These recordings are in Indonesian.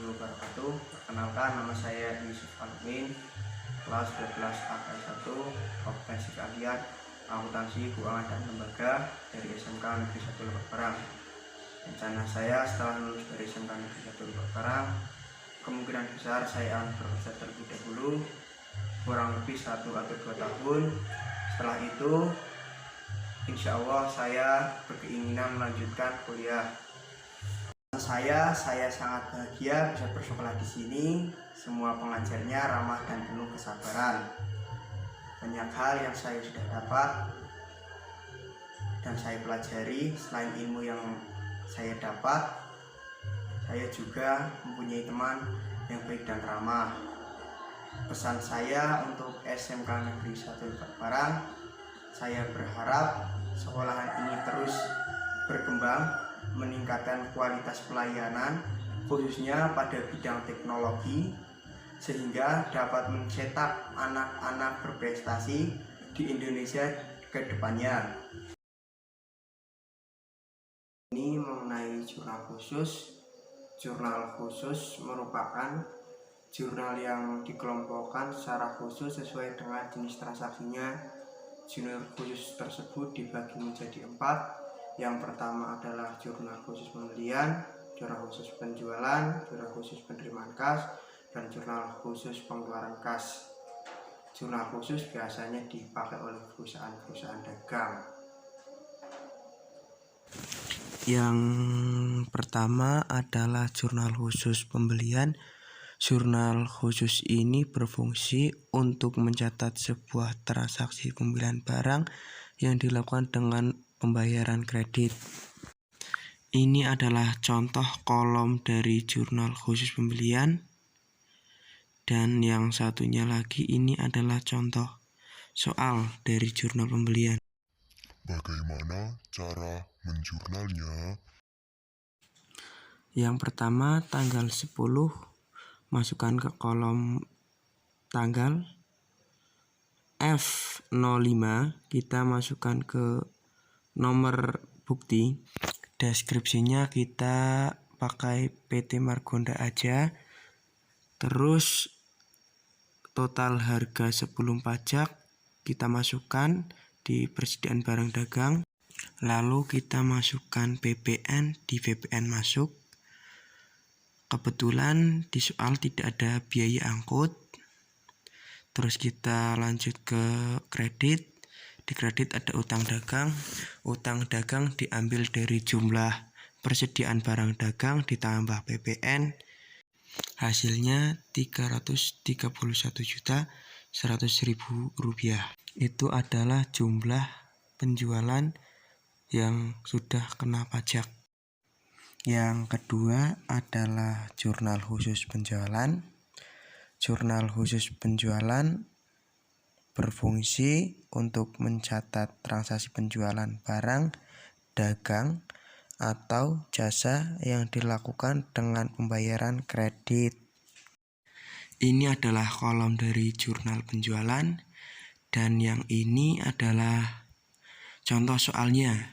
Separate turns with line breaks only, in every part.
warahmatullahi wabarakatuh. Perkenalkan, nama saya Yusuf Almin, kelas 12 AK1, Kompetensi Keahlian Akuntansi Keuangan dan Lembaga dari SMK Negeri 1 Lebak Parang. Rencana saya setelah lulus dari SMK Negeri 1 Lebak Parang, kemungkinan besar saya akan bekerja terlebih dahulu kurang lebih 1 atau 2 tahun. Setelah itu, insya Allah saya berkeinginan melanjutkan kuliah. Saya sangat bahagia bisa bersekolah di sini. Semua pengajarnya ramah dan penuh kesabaran. Banyak hal yang saya sudah dapat dan saya pelajari. Selain ilmu yang saya dapat, saya juga mempunyai teman yang baik dan ramah. Pesan saya untuk SMK Negeri 1 Lebak Parang, saya berharap sekolahan ini terus berkembang, meningkatkan kualitas pelayanan khususnya pada bidang teknologi, sehingga dapat mencetak anak-anak berprestasi di Indonesia ke depannya. Ini mengenai jurnal khusus. Jurnal khusus merupakan jurnal yang dikelompokkan secara khusus sesuai dengan jenis transaksinya. Jurnal khusus tersebut dibagi menjadi 4. Yang pertama adalah jurnal khusus pembelian, jurnal khusus penjualan, jurnal khusus penerimaan kas, dan jurnal khusus pengeluaran kas. Jurnal khusus biasanya dipakai oleh perusahaan-perusahaan dagang.
Yang pertama adalah jurnal khusus pembelian. Jurnal khusus ini berfungsi untuk mencatat sebuah transaksi pembelian barang yang dilakukan dengan pembayaran kredit. Ini adalah contoh kolom dari jurnal khusus pembelian. Dan yang satunya lagi ini adalah contoh soal dari jurnal pembelian.
Bagaimana cara menjurnalnya?
Yang pertama, tanggal 10 masukkan ke kolom tanggal. F05 kita masukkan ke nomor bukti. Deskripsinya kita pakai PT Margonda aja. Terus total harga sebelum pajak kita masukkan di persediaan barang dagang. Lalu kita masukkan PPN, di PPN masuk. Kebetulan di soal tidak ada biaya angkut. Terus kita lanjut ke kredit. Di kredit ada utang dagang. Utang dagang diambil dari jumlah persediaan barang dagang ditambah PPN. Hasilnya Rp331.100.000. Itu adalah jumlah penjualan yang sudah kena pajak. Yang kedua adalah jurnal khusus penjualan. Jurnal khusus penjualan berfungsi untuk mencatat transaksi penjualan barang, dagang, atau jasa yang dilakukan dengan pembayaran kredit. Ini adalah kolom dari jurnal penjualan, dan yang ini adalah contoh soalnya.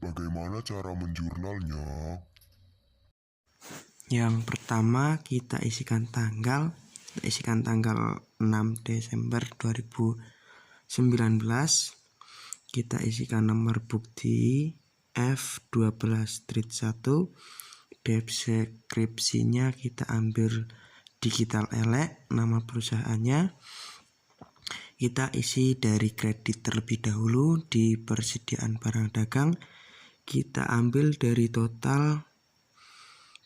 Bagaimana cara menjurnalnya?
Yang pertama kita isikan tanggal 6 Desember 2019. Kita isikan nomor bukti F12-1. Deskripsinya kita ambil digital elek, nama perusahaannya. Kita isi dari kredit terlebih dahulu di persediaan barang dagang. Kita ambil dari total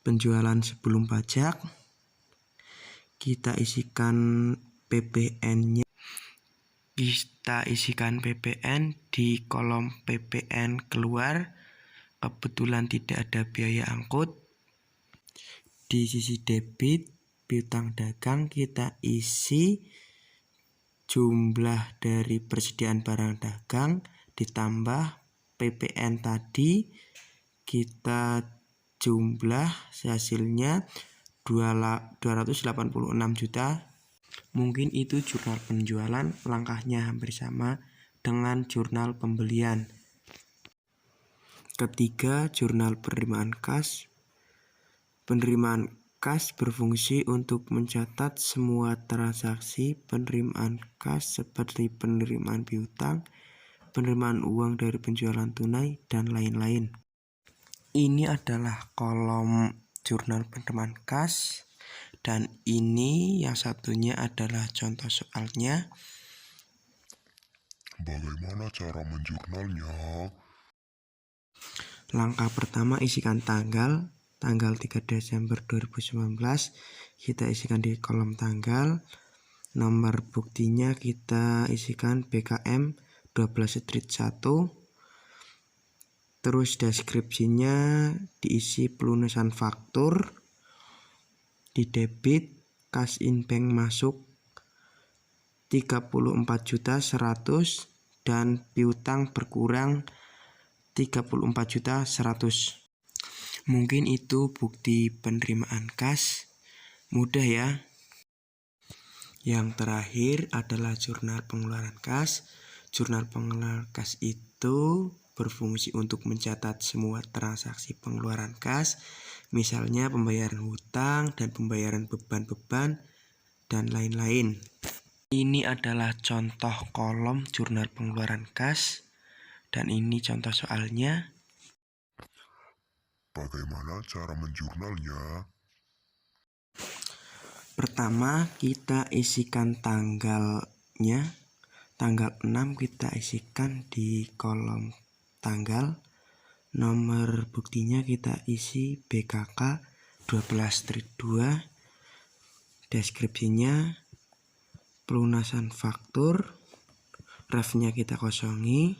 penjualan sebelum pajak. Kita isikan PPN-nya. Kita isikan PPN di kolom PPN keluar. Kebetulan tidak ada biaya angkut. Di sisi debit, piutang dagang kita isi jumlah dari persediaan barang dagang ditambah PPN tadi, kita jumlah hasilnya 286 juta. Mungkin itu jurnal penjualan, langkahnya hampir sama dengan jurnal pembelian. Ketiga, jurnal penerimaan kas. Penerimaan kas berfungsi untuk mencatat semua transaksi penerimaan kas seperti penerimaan piutang, penerimaan uang dari penjualan tunai, dan lain-lain. Ini adalah kolom jurnal penerimaan kas, dan ini yang satunya adalah contoh soalnya.
Bagaimana cara menjurnalnya?
Langkah pertama, isikan tanggal 3 Desember 2019, kita isikan di kolom tanggal. Nomor buktinya kita isikan BKM 12 Street 1. Terus deskripsinya diisi pelunasan faktur, di debit kas in bank masuk 34.100.000 dan piutang berkurang 34.100.000. Mungkin itu bukti penerimaan kas. Mudah ya. Yang terakhir adalah jurnal pengeluaran kas. Jurnal pengeluaran kas itu berfungsi untuk mencatat semua transaksi pengeluaran kas, misalnya pembayaran hutang dan pembayaran beban-beban dan lain-lain. Ini adalah contoh kolom jurnal pengeluaran kas, dan ini contoh soalnya.
Bagaimana cara menjurnalnya?
Pertama, kita isikan tanggalnya. Tanggal 6 kita isikan di kolom tanggal. Nomor buktinya kita isi BKK 12 Street 2. Deskripsinya pelunasan faktur. Refnya kita kosongi.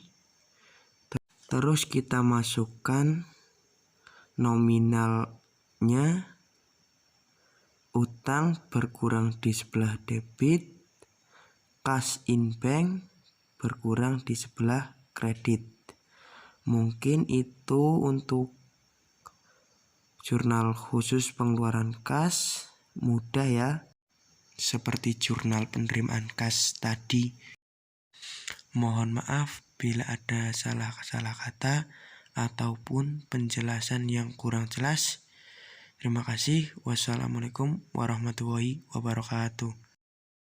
Terus kita masukkan nominalnya, utang berkurang di sebelah debit, cash in bank berkurang di sebelah kredit. Mungkin itu untuk jurnal khusus pengeluaran kas. Mudah ya, seperti jurnal penerimaan kas tadi. Mohon maaf bila ada salah kata ataupun penjelasan yang kurang jelas. Terima kasih. Wassalamualaikum warahmatullahi wabarakatuh.